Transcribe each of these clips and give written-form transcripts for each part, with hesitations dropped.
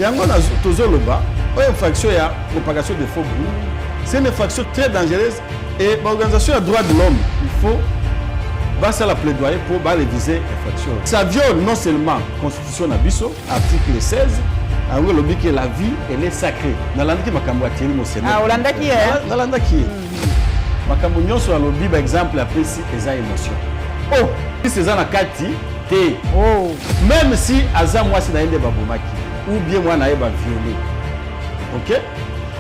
yango na tozoloba oyo infraction ya propagation de faux bruits c'est une infraction très dangereuse et l'organisation des droits de l'homme il faut basser la plaidoyer pour réviser l'infraction. Ça viole non seulement la constitution nabiso article 16 yango lobi que la vie elle est sacrée nalandaki makambo ya Thierry Mosena ah olandaki nalandaki makambo nyonso alobi par exemple apesi eza émotion oh si c'est na kati te oh même si aza mwasi na yende babomaki ou bien moi na yeba violé. OK?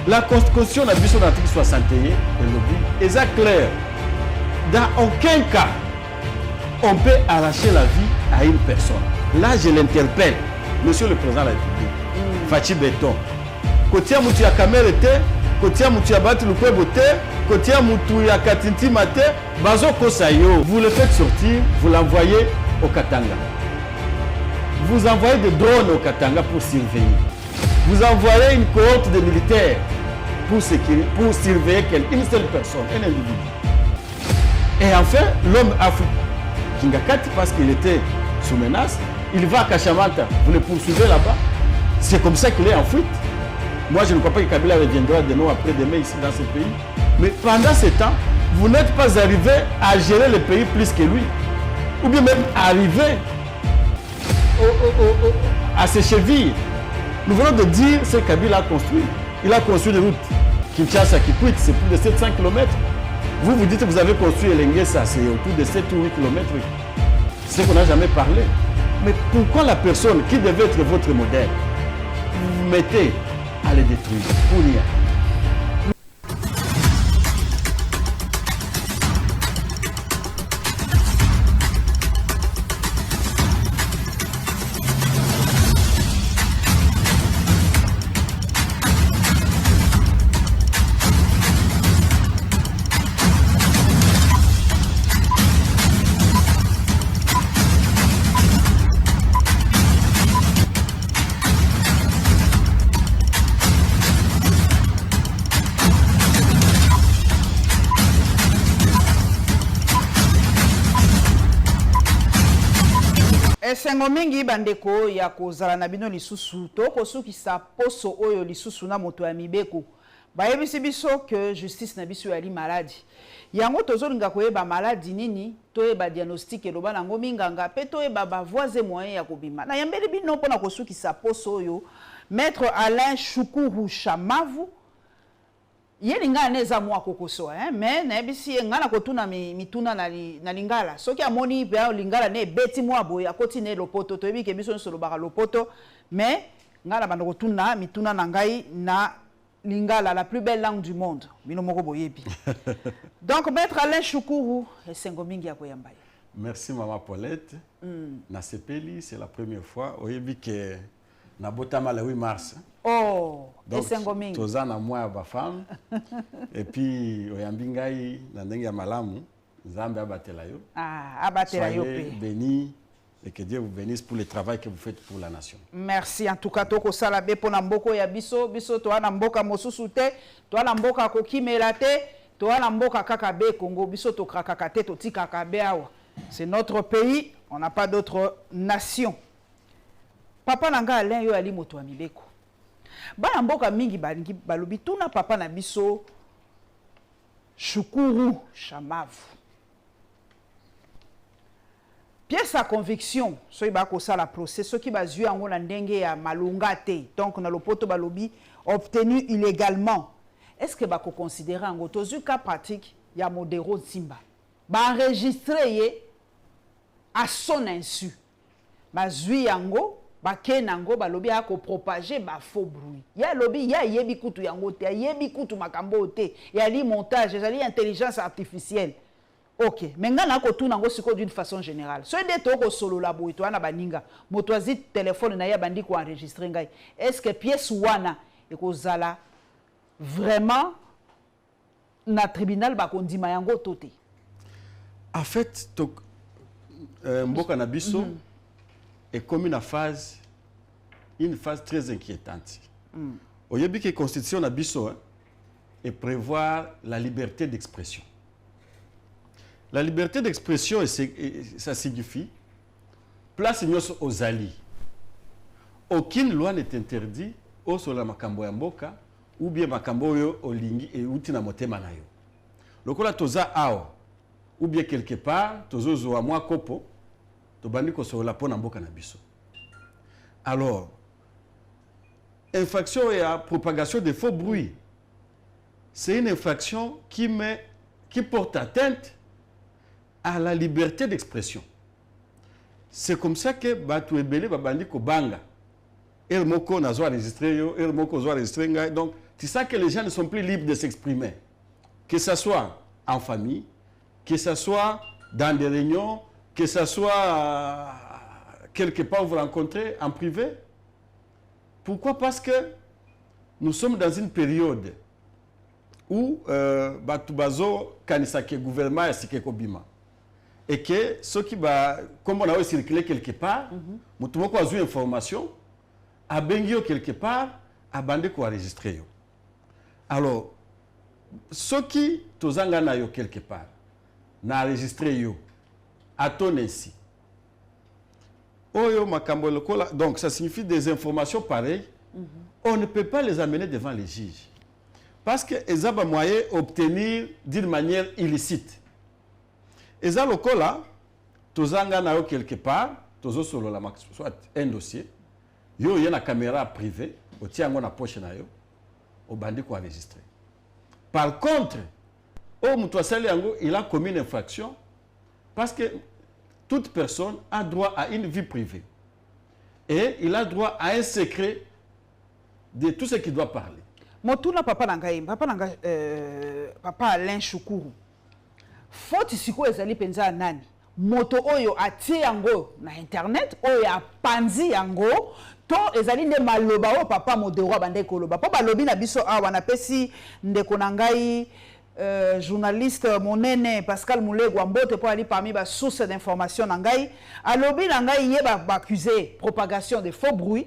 La constitution na biso dans l'article 61 est clair. Dans aucun cas on peut arracher la vie à une personne. Là je l'interpelle monsieur le président de la République. Fachi Beton. Kotia mutu ya kamere te, kotia mutu ya batu lukwebo te, kotia mutu ya katinti mate, bazo kosayo. Vous le faites sortir, vous l'envoyez au Katanga. Vous envoyez des drones au Katanga pour surveiller. Vous envoyez une cohorte de militaires pour surveiller une seule personne, un individu. Et enfin, l'homme africain, Kingakati, parce qu'il était sous menace, il va à Kachamanta, vous le poursuivez là-bas. C'est comme ça qu'il est en fuite. Moi, je ne crois pas que Kabila reviendra de nous après-demain ici dans ce pays. Mais pendant ce temps, vous n'êtes pas arrivé à gérer le pays plus que lui. Ou bien même arrivé à ses chevilles. Nous venons de dire ce que Kabila a construit. Il a construit des routes. Kinshasa qui quitte, c'est plus de 700 km. Vous vous dites que vous avez construit Elengesa, c'est autour de 7 ou 8 km. C'est ce qu'on n'a jamais parlé. Mais pourquoi la personne qui devait être votre modèle, vous vous mettez à les détruire pour rien? Esengo mingi bandeko ya kozala na bino lisusu to kosukisa poso oyo lisusu na moto ya mibeko bayebisi biso que justice na biso yali maladi yango tozolinga koyeba maladi nini toyeba diagnostic eloba nango minganga pe toyeba ba voies moyen ya kobima na yambeli bino mpona kosukisa poso oyo maître Alain Shukuru Shamavu yelinga neza mwa kokoso mais na bisi ngana kotuna mituna na lingala soki amoni pe lingala ne beti mwa boye akoti ne lopoto to yebi ke biso nsolo baka lopoto mais ngala bando kotuna mituna na ngai na lingala la plus belle langue du monde bino moko boyebi. Donc maître Alain Shukuru esengo mingi ya koyamba. Merci maman Paulette. Na sepeli c'est la première fois oyebi ke na botama le 8 mars. Oh, donc esengomingi. Tozana moi ba femme et puis oyambi ngai na ndenge ya malamu Nzambe abatela yo. Ah, abatela yo pe. Béni et que Dieu vous bénisse pour le travail que vous faites pour la nation. Merci en tout cas toko sala be pona mboko ya biso to ana mboka mosusu te to ana mboka kokimela te to ana mboka kaka be Congo biso to kaka te to tika ka be awa. C'est notre pays, on n'a pas d'autre nation. Papa nanga Alain yo ali moto ya mibeko. Bana mboka mingi balingi balobi tuna papa na biso Shukuru Shamavu. Pièce à conviction, so iba ko sala procès, so ki bazui yango na ndenge ya malunga te. Donc na lopoto balobi obtenu illégalement. Est-ce que ba ko considérer yango tozu cas pratique ya modéro Zimba. Ba enregistrer à son insu. Bazui yango ba kenango balobi ako propager ba faux bruit. Ya lobi ya yebi kutu yango te, yebi kutu makambo te. Ya li montage, ya li intelligence artificielle. OK, mais ngana ko tuna ngo siko d'une façon générale. So de to ko solo la boy to ana baninga, moto azi téléphone na ya bandi ko enregistrer ngai. Est-ce que pièce wana e ko zala vraiment na tribunal ba ko ndima yango toté? En fait, mboka na biso est comme une phase très inquiétante. Oyebi que constitution na biso et prévoir la liberté d'expression. La liberté d'expression, ça signifie place aux alliés. aucune loi n'est interdite au sur la makambo ya mboka ou bien makambo yo olingi et uti na motema na yo. Lokola toza ao ou bien quelque part tozo zo a moi kopo to bandi ko so la pona mboka na biso. Alors infraction et propagation de faux bruits, c'est une infraction qui porte atteinte à la liberté d'expression. C'est comme ça que Batu Ebele Babandi Kobanga. El Moko n'a pas enregistré, El Moko n'a pas enregistré. Donc, c'est ça que les gens ne sont plus libres de s'exprimer. Que ce soit en famille, que ce soit dans des réunions, que ce soit quelque part où vous rencontrez en privé. Pourquoi? Parce que nous sommes dans une période où Batu Bazo Kanisake gouvernement et Sike Kobima. Et que ceux qui, comme on a circulé quelque part, nous avons eu information, à Bengio quelque part, à Bande ko enregistré. Alors, ceux qui tozangana yo quelque part, n'a enregistré yo, à ton ainsi. Donc, ça signifie des informations pareilles. On ne peut pas les amener devant les juges. Parce qu'ils ont un moyen d'obtenir d'une manière illicite. Et ça, là, tozanga na yo quelque part, tozo solo la max, soit un dossier, yo y a une caméra privée, au tiango na poche na yo, au bandit ko enregistré. Par contre, au mutwasali yango, il a commis une infraction parce que toute personne a droit à une vie privée et il a droit à un secret de tout ce qu'il doit parler. Motuna papa Alain Choukuru. Faut isiko ezali penza nani moto oyo atie yango na internet oyo apanzi yango to ezali nde maloba o papa modero bande koloba po balobi na biso awa na pesi ndeko na ngai journaliste monene Pascal Moulegwa Mbote po ali parmi ba source d'information na ngai alobi na ngai ye ba accuser propagation de faux bruits,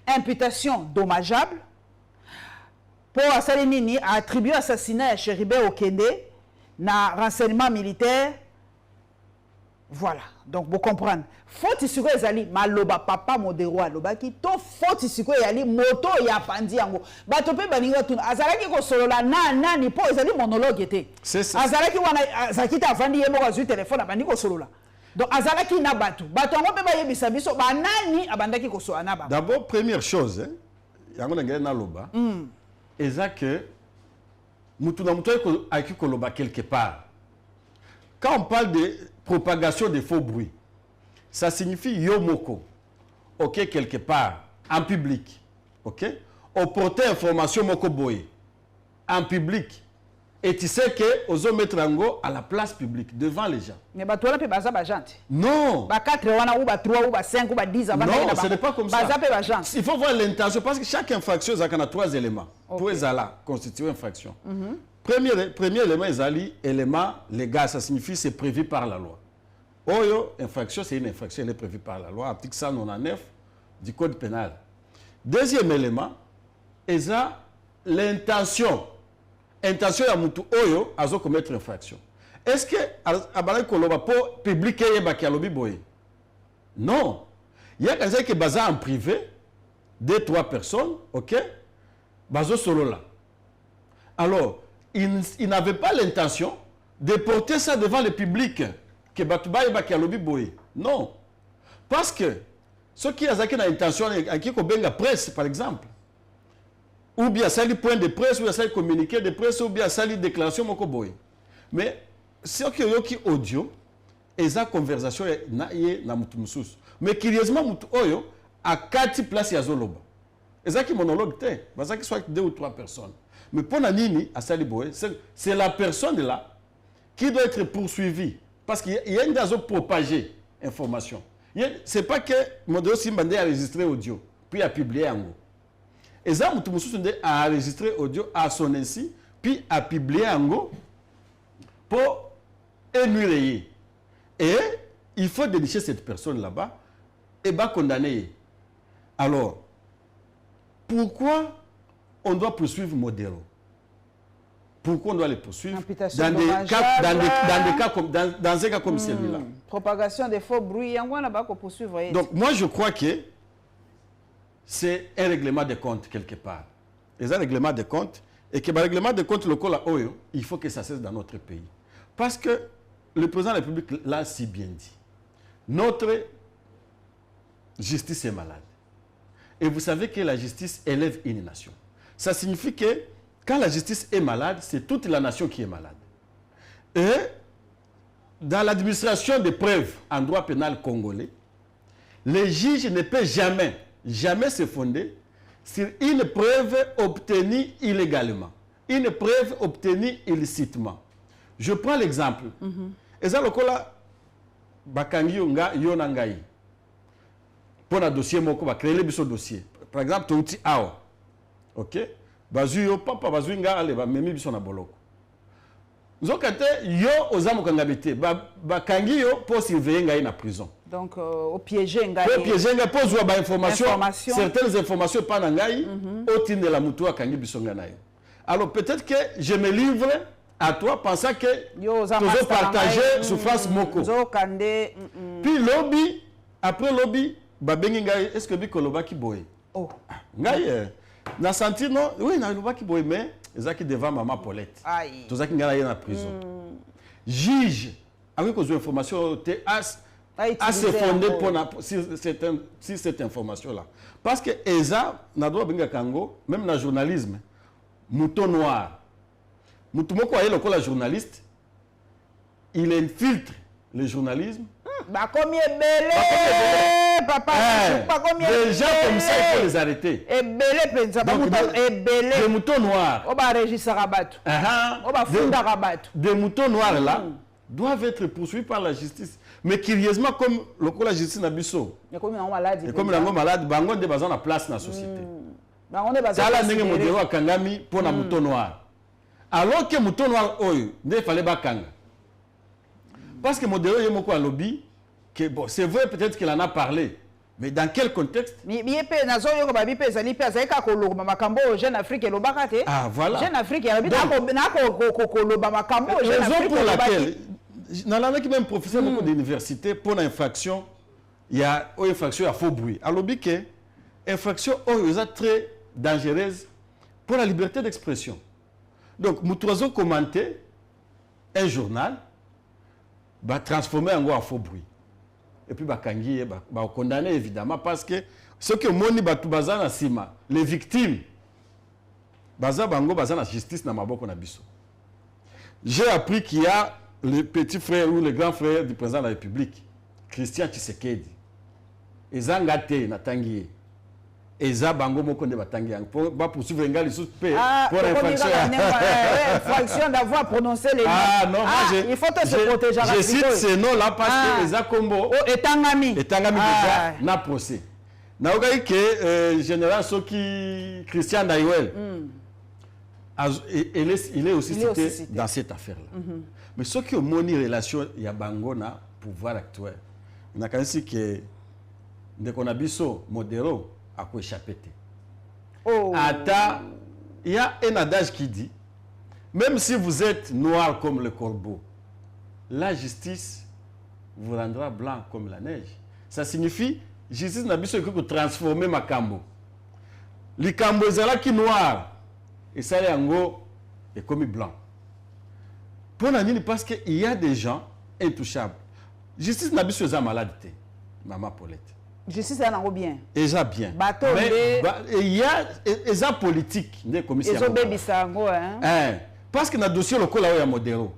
imputation dommageable pour asali nini attribuer assassinat à Chéribert Okende na renseignement militaire. Voilà, donc vous comprenez. Faut isiko ezali maloba papa modero aloba ki to faut isiko ezali moto ya pandi yango. Bato pe baninga tuna azalaki ko solola nani po ezali monologue était. Azalaki wana azalaki ta vandi yemo ka zu téléphone abandi ko solola. Donc azalaki na bato. Bato ngo pe ba yebisa biso ba nani abandaki ko solola na ba. D'abord première chose yango na ngena loba. Eza que Mutuna Mutoye aki koloba quelque part. Quand on parle de propagation de faux bruits, ça signifie yomoko. Ok, quelque part, en public. Ok? On porte information moko boye. En public. Et tu sais que ozo mettre ango à la place publique, devant les gens. Mais batola pe baza ba gente. Non. Ba 4 wana ou ba 3 ou ba 5 ou ba 10 avant. Non, ce n'est pas comme ça. Baza pe ba gente. Il faut voir l'intention parce que chaque infraction a 3 éléments. Okay. Pour ezala constituer infraction. Premier élément ezali élément légal, ça signifie c'est prévu par la loi. Oyo infraction c'est une infraction, elle est prévue par la loi, article 199 du code pénal. Deuxième élément, eza l'intention. Intention ya mutu oyo azo commettre infraction. Est-ce que abala koloba pour public yeba ki alobi boye? Non. Il y a quelqu'un qui basa en privé, 2-3 personnes, OK? Bazo solo là. Alors, il n'avait pas l'intention de porter ça devant le public que batuba yeba ki alobi boye. Non. Parce que ceux qui ont l'intention à qui kobenga presse par exemple, ou bien ça point de presse, ou bien ça communiqué de presse, ou bien ça déclaration moko boy. Mais ceux qui ont audio, et ça conversation na mutu mususu. Mais curieusement mutu oyo a 4 places ya zoloba. Et ça qui monologue te, parce que soit 2 ou 3 personnes. Mais pour Nanini à sali boy, c'est la personne là qui doit être poursuivie parce qu'il y a une raison propager information. C'est pas que Modelo Simbande a enregistré audio puis a publié en gros. Et ça, a enregistré audio à son ainsi, puis a publié en go pour énuyer. Et il faut dénicher cette personne là-bas et va condamner. Alors, pourquoi on doit poursuivre Modelo? Pourquoi on doit les poursuivre dans un cas comme celui-là? Propagation des faux bruits, on va poursuivre. Donc, moi, je crois que c'est un règlement de compte quelque part. Et un règlement de compte, et que le règlement de compte local, il faut que ça cesse dans notre pays. Parce que le président de la République l'a si bien dit. Notre justice est malade. Et vous savez que la justice élève une nation. Ça signifie que quand la justice est malade, c'est toute la nation qui est malade. Et dans l'administration des preuves en droit pénal congolais, les juges ne peuvent jamais se fonder sur une preuve obtenue illégalement, une preuve obtenue illicitement. Je prends l'exemple. Et ça, bakangi nga yona ngai. Pour un dossier moko va créer le dossier. Par exemple, touti awa. OK? Bazu yo papa bazu nga ale ba memi biso na boloko. Nzokate yo ozamu kangabité bakangi yo pour surveiller ngai na prison. Donc au piéger ngai. Au piéger ngai pour jouer ba information, certaines informations pas na ngai au tin de la mutu akangi biso nga na yo. Alors peut-être que je me livre à toi pensant que tu veux partager souffrance moko. Puis lobby, après lobby, babengi ngai est-ce que bikoloba ki boye? Oh. Ngai na senti non, oui na loba ki boye mais ezaki devant maman Paulette. Aïe. Tozaki ngala na prison. Juge avec aux informations te à se fonder sur cette information là. Parce que eza na droit benga kango même na journalisme mouton noir. Moutoumoko aye lokola journaliste, il infiltre le journalisme. Bah combien belé, papa, pas combien des gens comme ça, il faut les arrêter. Et belé, pensa, des moutons noirs. On va régir rabat. On va fonder rabat. Des moutons noirs là doivent être poursuivis par la justice. Mais curieusement, comme la justice n'a biso. Et comme il est malade, bangon de bazan a place dans la société. Ça là n'est modèle à Kangami pour un mouton noir. Alors que mouton noir oyo ne fallait pas kanga. Parce que modèle est moko à lobby que bon c'est vrai peut-être qu'il en a parlé mais dans quel contexte? Ah voilà. Jeune Afrique raison pour laquelle dans la qui même professeur beaucoup d'université pour l'infraction il y a une infraction à faux bruit. À lobby que infraction oyo est très dangereuse pour la liberté d'expression. Donc, nous commenter un journal, transformer en faux bruit. Et puis, condamner évidemment parce que ce que moni bazana sima, les victimes, bango bazana justice na maboko na biso. J'ai appris qu'il y a le petit frère ou le grand frère du président de la République, Christian Tshisekedi. Ezangate na tangiye. Eza bango moko nde batangi yang pour poursuivre ngali sous paix pour infraction d'avoir prononcé les noms. Non, il faut se protéger. Je cite ces noms là parce que Eza Kombo etangami déjà na procès. Na okai que général Soki Christian Daiwel il est aussi cité dans cette affaire là. Mais ce qui au moni relation ya bango na pouvoir actuel. Na kanisi que ndeko na biso modéro à quoi échapper. Il y a un adage qui dit, même si vous êtes noir comme le corbeau, la justice vous rendra blanc comme la neige. Ça signifie, justice n'a pas besoin de transformer ma cambo. Les cambo là qui noir et ça les ango est comme blanc. Pour la nuit parce qu'il y a des gens intouchables. Justice n'a pas besoin de maladie, maman Paulette. Justice est en bien. Déjà bien. Mais il y a des politiques des commissaires. Parce que dans le dossier local là où il y a modéro.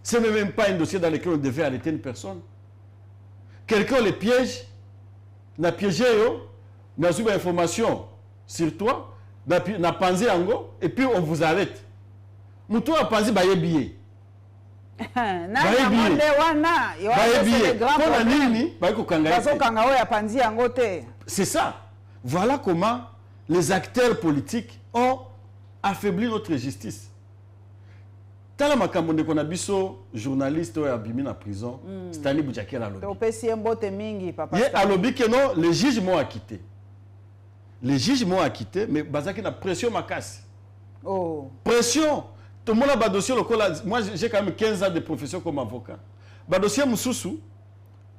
Ce n'est même pas un dossier dans lequel on devait arrêter une personne. Quelqu'un le piège, n'a piégé n'a eu information sur toi, n'a pensé en go et puis on vous arrête. Nous tous a pensé bailler billet. C'est ça. Voilà comment les acteurs politiques ont affaibli notre justice. Tala makambo qu'on a biso journaliste ou abimi na prison, Stanley Boudiakela alobi. Alobi que non, les juges m'ont acquitté. Les juges m'ont acquitté, mais bazaki na pression ma casse. Oh. Pression. Tout le monde a un dossier local. Moi, j'ai quand même 15 ans de profession comme avocat. Un dossier Moussoussou,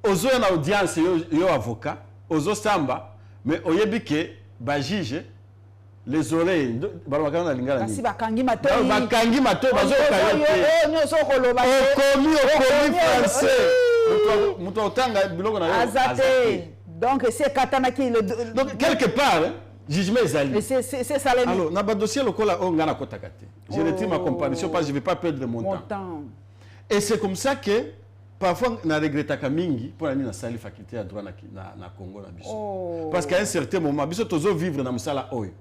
ozo en audience yo avocat, ozo samba, Mais au yébike, ba juge, les oreilles, balabaka na lingala ni. Kasi bakangi matoi. Bakangi matoi, bazo kayote. Okomi français. Muto otanga biloko na yo. Azate. Donc c'est katana qui le. Donc quelque part, jugement ezali. C'est ça les. Alors, na ba dossier lokola o ngana kotakate. Je retire ma comparaison parce que je ne vais pas perdre mon temps. Et c'est comme ça que parfois na regrettaka mingi pour aller na sali faculté à droit na Congo na biso. Parce qu'à un certain moment biso tozo vivre na musala oyo.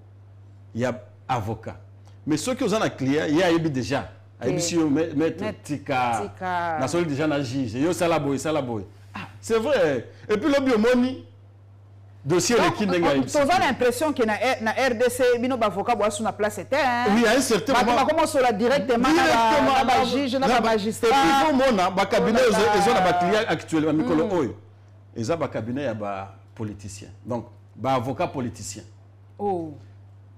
Il y a avocat. Mais ceux qui ont un client, il y a déjà. Il y a maître tika. Na soli déjà na juge. Yo sala boy. C'est vrai. Et puis le biomoni dossier le qui n'engaye. Tu as l'impression que na RDC bino avocat boit sur la place était. Oui, à un certain moment. Ma comment sur la directement na juge na magistrat. Et puis pour mona ba cabinet ils ont na ba client actuellement mikolo oyo. Ils ont ba cabinet ya ba politicien. Donc ba avocat politicien. Oh.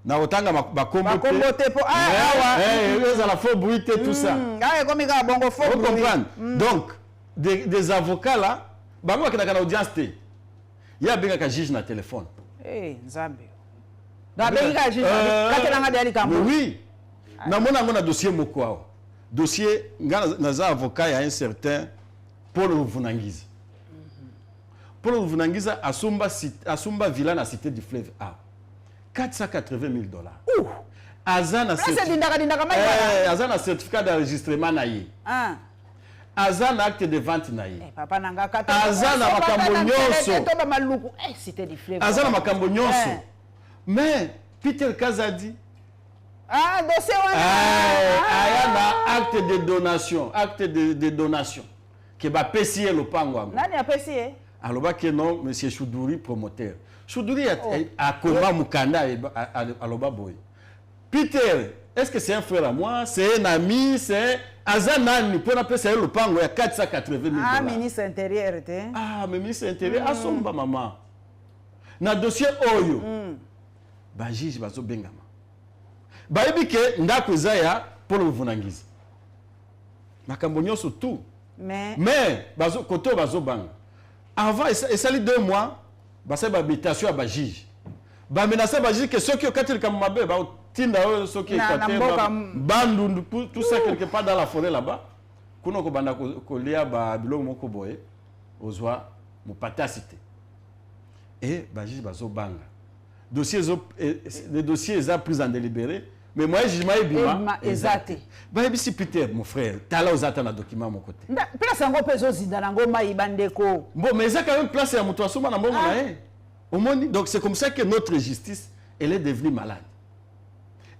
Na otanga bakombo te po ils ont la faux bruit tout ça. Ah comme ga bongo faux bruit. Vous comprenez? Donc des avocats là, bango bakina na audience té. Il y a bien un juge na téléphone. Eh Nzambe. Da benga juge katela ngadi ali kambo. Oui. Na mona ngona dossier moko. Dossier ngana avocat ya un certain Paul Ruvunangiza. Paul Ruvunangiza asumba villa na cité du fleuve A. $480 000. Ouh. Azana certificat d'enregistrement na ye. Ah. Azana acte de vente na ye. Papa nanga kata. Azana makambo nyonso. Toba maluku. Cité du fleuve. Azana makambo nyonso. Mais Peter Kazadi. Ah, dossier wana. Ayana acte de donation, que ba pesier le pango. Nani a pesier? Aloba que non, monsieur Choudouri promoteur. Choudouri a Koma Mukanda aloba boy. Peter, est-ce que c'est un frère à moi, c'est un ami, c'est Azanani pour appeler ça le pango ya $480 000. Ah, ministre intérieur était. Ah, mais ministre intérieur asomba maman. Na dossier oyo. Ba juge bazo bengama. Ba ebike ndako zaya pour le Ruvunangiza. Makambo nyonso tout. Mais bazo koto bazo banga. Avant et ça 2 mois, basa ba habitation ba juge. Ba menacer ba juge que ceux qui ont katil comme mabe ba tinda ceux qui bandu tout ça quelque part dans la forêt là-bas. Kuno ko banda ko lia ba biloko moko boye ozwa mopatacité. Et ba juge bazo banga. Les dossiers sont pris en délibéré, mais moi je m'ai bima exact. Bah ici Peter mon frère, t'as là aux attentes un document à mon côté. Place en peso zindanango mai bandeko. Bon mais ça quand même place à mon toit souvent dans mon au monde. Donc c'est comme ça que notre justice elle est devenue malade.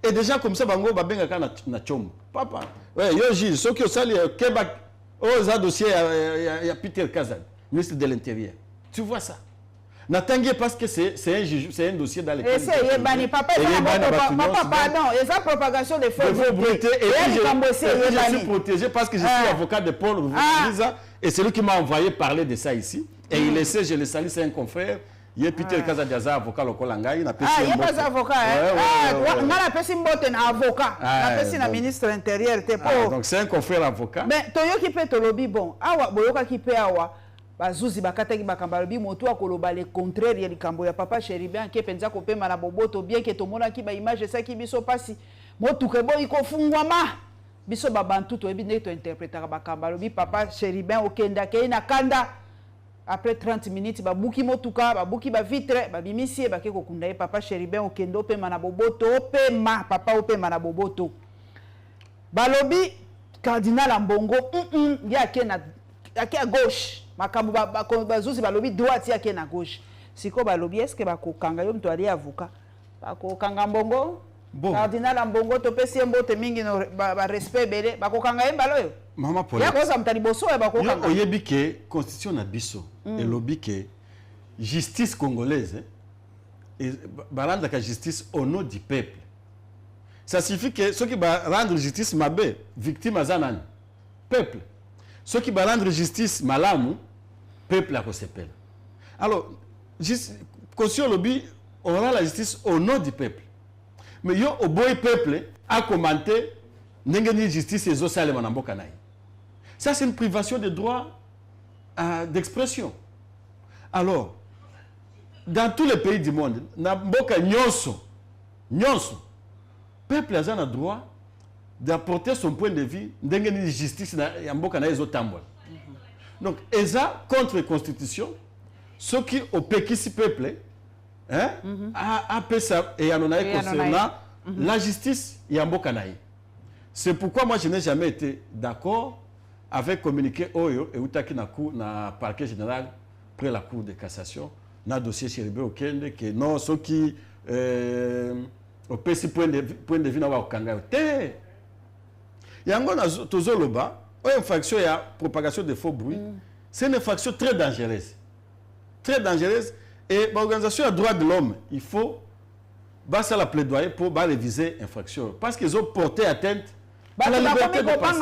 Et déjà comme ça bango ba benga kana na chombo. Papa, ouais yo juge ceux qui ont sali Québec aux dossiers il y a Peter Kazadi, ministre de l'Intérieur. Tu vois ça? N'attendez parce que c'est un dossier dans lequel... Et c'est papa, pardon, et ça propagation de faux bruité. Et puis je suis protégé parce que je suis avocat de Paul Ruvunangiza et c'est lui qui m'a envoyé parler de ça ici. Et il essaie, je le salue, c'est un confrère. Il y a Peter Kazadiaza, avocat local Langai. Il n'y a pas avocat. On a un avocat. On a un ministre intérieur. Donc c'est un confrère avocat. Mais tu as un lobby bon. Awa, boyoka qui peut avoir. Bazuzi bakata ki bakambalobi moto akoloba le contraire ya likambo ya papa Chéribin ke penza ko pema na boboto bien que to mona ki ba image ça ki biso pasi moto ke bo iko fungwama biso babantu to ebi ne to interpréter bakambalobi papa Chéribin okenda ke na kanda après 30 minutes babuki motuka babuki ba vitre ba bimisi ba ke ko kunda e papa Chéribin okendo pema na boboto pema papa opema na boboto balobi cardinal Ambongo ya ke na yake à gauche makambo bazuzi balobi droite yake na gauche siko balobi est-ce que bakokanga yo mto ali avocat bakokanga Mbongo cardinal Ambongo to pesi mbote mingi no ba respect belé bakokanga mbalo yo mama Paul ya koza mtali boso ya bakokanga yo oyebi ke constitution na biso elobi ke justice congolaise et balanda ka justice au nom du peuple ça signifie que ceux qui va rendre justice mabe victime azanani peuple. Ceux qui vont rendre justice malamu, peuple à Kosepel. Alors, Constitution lobby, on rend la justice au nom du peuple. Mais yo au boy peuple a commenté n'engagez justice et zosale manambokanaï. Ça c'est une privation de droit d'expression. Alors, dans tous les pays du monde, na mboka nyonso, peuple a un droit d'apporter son point de vue, d'engager justice na mboka na ezo tambola. Donc, eza contre constitution, ce qui au pekisi peuple, hein, a pesa et anonaye concernant la justice et mboka naye. C'est pourquoi moi je n'ai jamais été d'accord avec communiqué Oyo et Outaki na parquet général près la cour de cassation. Na dossier chez Ribe Okende que non ceux qui au PC point de vue na wa okanga te yango na tozoloba o infraction ya propagation de faux bruits c'est une infraction très dangereuse et l'organisation des droits de l'homme il faut basa la plaidoyer pour réviser infraction parce qu'ils ont porté atteinte à la liberté de penser.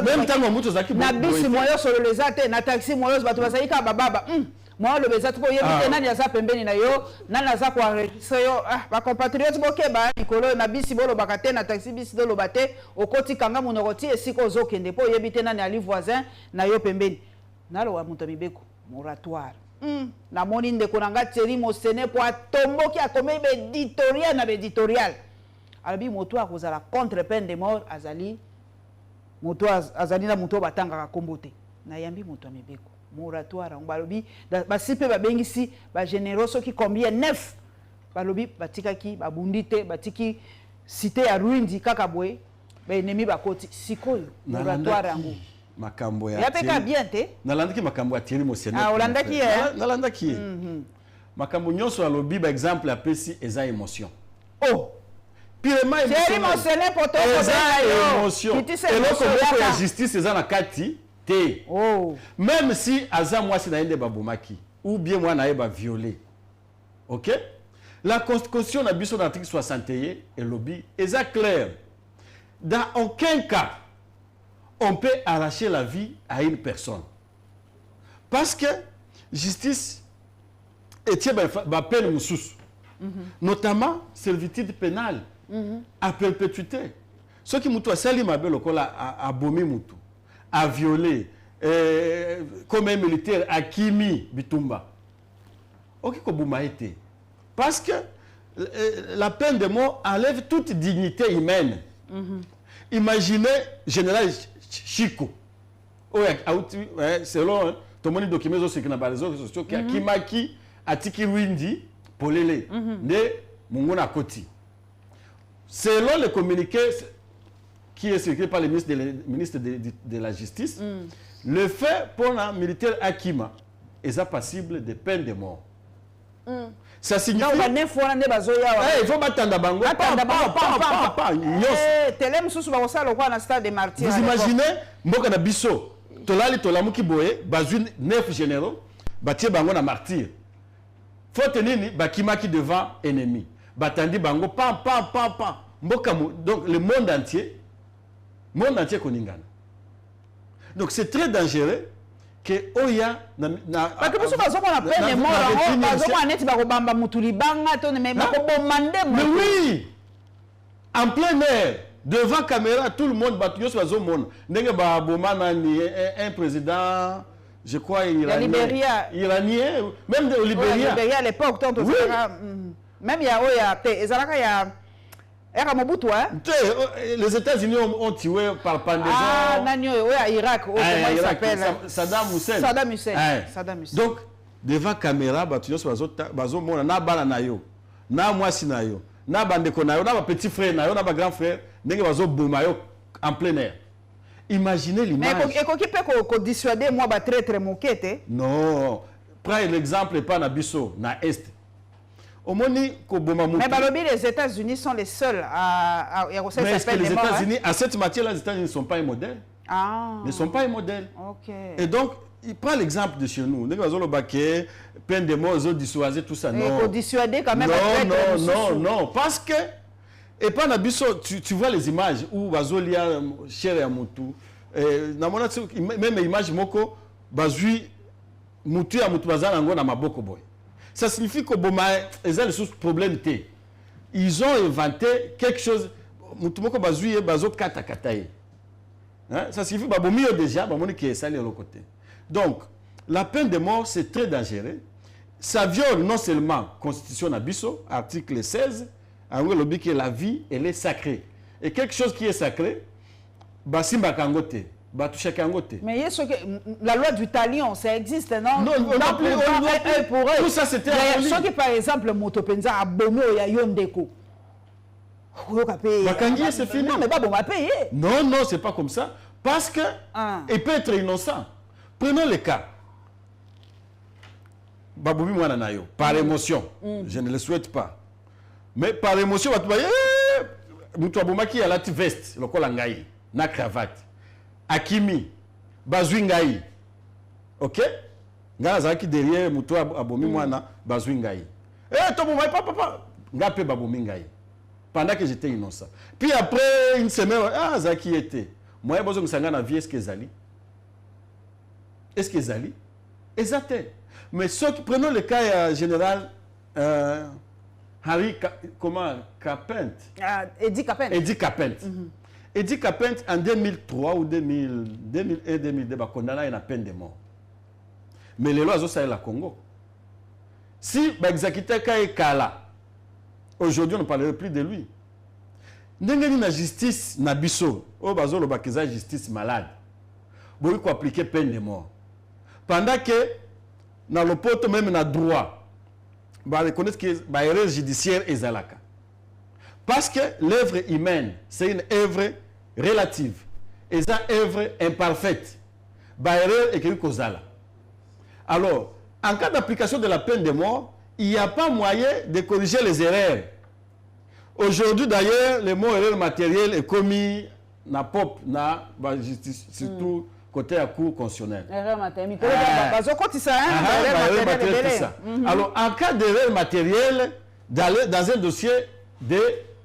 Même tango mobutu zaki na bisi moyo sololeza na taxi moyo bato bazalika bababa moi le bezat ko yebite nani aza pembeni na yo nani aza ko enregistrer yo ba compatriotes bokeba nikolo na bisi bolo bakate na taxi bisi dolo bate okoti kanga monokoti esiko zokende po yebite nani ali voisin na yo pembeni nalo wa muto mibeko moratoire na moni ndeko nanga Thierry Mosene po atomboki akomei be éditorial na éditorial albi moto akozala contre peine de mort azali moto azali na moto batanga kombote na yambi moto amebeko moratoire ngalobi basipe babengisi ba généraux soki combien 9 balobi batikaki babundite batiki cité ya Rwindi kaka boye ba ennemi bakoti sikoyo moratoire yango makambo ya yapeka bien te nalandaki makambo ya Thierry Mosene olandaki nalandaki makambo nyonso alobi ba exemple ya pesi eza émotion pirement Thierry Mosene poto émotion et loko ya justice eza na kati te même si aza mwasi na yende babomaki ou bien moi na yeba violé OK la constitution na biso na article 61 et lobby eza clair dans aucun cas on peut arracher la vie à une personne parce que justice etie ba peine mususu notamment servitude pénale à perpétuité ceux qui mutu asali mabe lokola a bomi mutu a violé comme un militaire a kimi bitumba ok ko buma été parce que la peine de mort enlève toute dignité humaine imaginez général Chico selon tout le monde document sur les réseaux sociaux qui a kimaki atiki Rwindi polele ne mungona koti selon le communiqué qui est écrit par le ministre de la Justice, le fait pour un militaire Akima est passible de peine de mort. Ça signifie... il faut m'attendre à Bango. Vous imaginez, Mbokana Bisso, Tolali Tolamuki Boye, Bazouin 9 généraux, Batie Bango na martyr. Faut tenir Bakima qui devant ennemi. Batandi Bango, pam. Donc le monde entier koningana. Donc c'est très dangereux que Oya na mais oui, en plein air, devant caméra, tout le monde un président, je crois, iranien, même de Libéria à l'époque, même il y a les États-Unis ont tué par pendaison. Irak, comment il s'appelle Saddam Hussein. Saddam Hussein. Donc, devant caméra, na bana na yo, na mwasi na yo, na bandeko na yo, na petit frère na yo, na grand frère, ndenge bazo boma yo en plein air. Imaginez l'image. Mais qui peut dissuader moi ba traître moquette? Non. Prends l'exemple pas na biso na est. Mais les États-Unis sont les seuls à mais est-ce que les États-Unis, à cette matière-là, les États-Unis ne sont pas un modèle? Ne sont pas un modèle. Et donc, il prend l'exemple de chez nous. Peine de mort, dissuader, tout ça. Non. Il faut dissuader quand même. Non. Parce que, et pas Nabiso, tu vois les images où Bazolia, cher et Moutou, même image Moko, Bazui, Moutou et Moutou Bazan, Ango, na Maboko Boy. Ça signifie que ils ont des problèmes. Ils ont inventé quelque chose. Ça signifie que déjà, qui est salé de l'autre côté. Donc, la peine de mort, c'est très dangereux. Ça viole non seulement la Constitution Nabiso, article 16, en gros, que la vie, elle est sacrée. Et quelque chose qui est sacré, Basimba Kangote, Batoucha Kangote. Mais la loi du talion, ça existe, non? Non, on n'a plus pour eux. Tout ça, c'était aboli. Ceux qui, par exemple, Motopenza a Bomo et Yondeko. Bakangi, c'est fini. Non, mais pas bon, on va payer. Non, non, c'est pas comme ça. Parce que il peut être innocent. Prenons le cas. Baboubi Mwananayo, par émotion. Je ne le souhaite pas. Mais par émotion, tu vas dire, Moutouaboumaki a la veste, le col angaï, na cravate. Akimi, Bazouingaï. Ok? Ngazaki derrière Moutouaboumi Mwana, Bazouingaï. Eh, ton maman, papa, Ngapé Baboumingaï. Pendant que j'étais innocent. Puis après une semaine, ah, Zaki était. Moi, j'ai besoin de savoir la vie, est-ce que Zali? Est-ce que Zali? Exactement. Mais ceux qui prenons le cas général Harry, comment? Capent. Eddie Capent. Eddie Capent. Eddie Capent, en 2003 ou 2001, 2002, bah, condamné à une peine de mort. Mais les lois ont ça la Congo. Si bah, exécuté Kala, aujourd'hui, on ne parlerait plus de lui. N'engagez la justice, Nabiso, au bazo le bakiza justice malade. Vous pouvez appliquer peine de mort. Pendant que, dans le pote même, dans le droit, bah, reconnaître que l'erreur judiciaire est zalaka. Parce que l'œuvre humaine, c'est une œuvre relative. Et c'est une œuvre imparfaite. Bah, erreur est quelque chose là. Alors, en cas d'application de la peine de mort, il n'y a pas moyen de corriger les erreurs. Aujourd'hui, d'ailleurs, le mot erreur matérielle est commis na pop, na justice, surtout côté à cour constitutionnelle. Erreur matérielle. Alors, en cas d'erreur matérielle, dans un dossier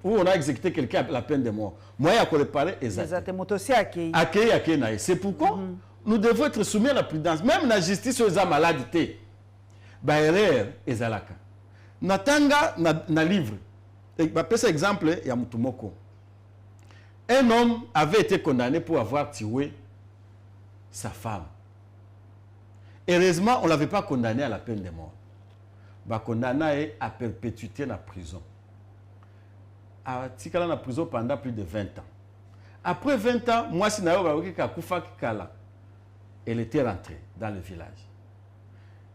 où on a exécuté quelqu'un à la peine de mort, moi, il y a qu'on réparer exactement. Accueilli. C'est pourquoi nous devons être soumis à la prudence. Même la justice aux maladies. Bah, erreur, ezalaka. Natanga na livre. Par exemple, il y a Moutoumoko. Un homme avait été condamné pour avoir tué sa femme. Heureusement, on ne l'avait pas condamné à la peine de mort. Bah, condamné à perpétuité dans la prison. A tika dans la prison pendant plus de 20 ans. Après 20 ans, moi, si elle était rentrée dans le village.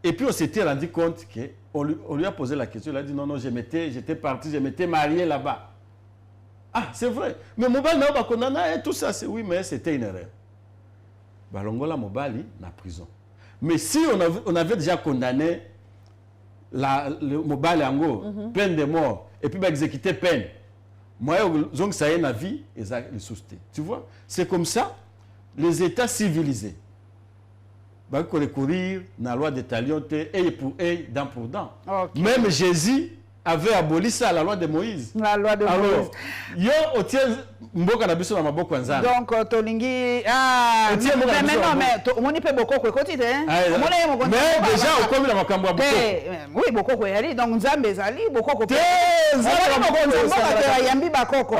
Et puis on s'était rendu compte qu'on lui a posé la question, il a dit non, non, j'étais parti, je m'étais marié là-bas. Ah, c'est vrai. Mais Mobali n'a pas condamné et tout ça, oui, mais c'était une erreur. Balongola Mobali, dans la prison. Mais si on avait déjà condamné le Mobali Ango, peine de mort, et puis exécuter peine, moi, ça y est, la vie, et ça le sousté. Tu vois, c'est comme ça, les États civilisés. Bah, qu'on recourir dans la loi des talions, œil pour œil, dent pour dent. Okay. Même Jésus avait aboli ça à la loi de Moïse. La loi de Moïse. Yo, otien mboka na biso na maboko nzambe. Donc tolingi mais non mais on n'y peut beaucoup quoi côté hein. Mais déjà au comme la makambo beaucoup. Oui beaucoup quoi ali donc nzambe ezali beaucoup quoi. Yambi bakoko.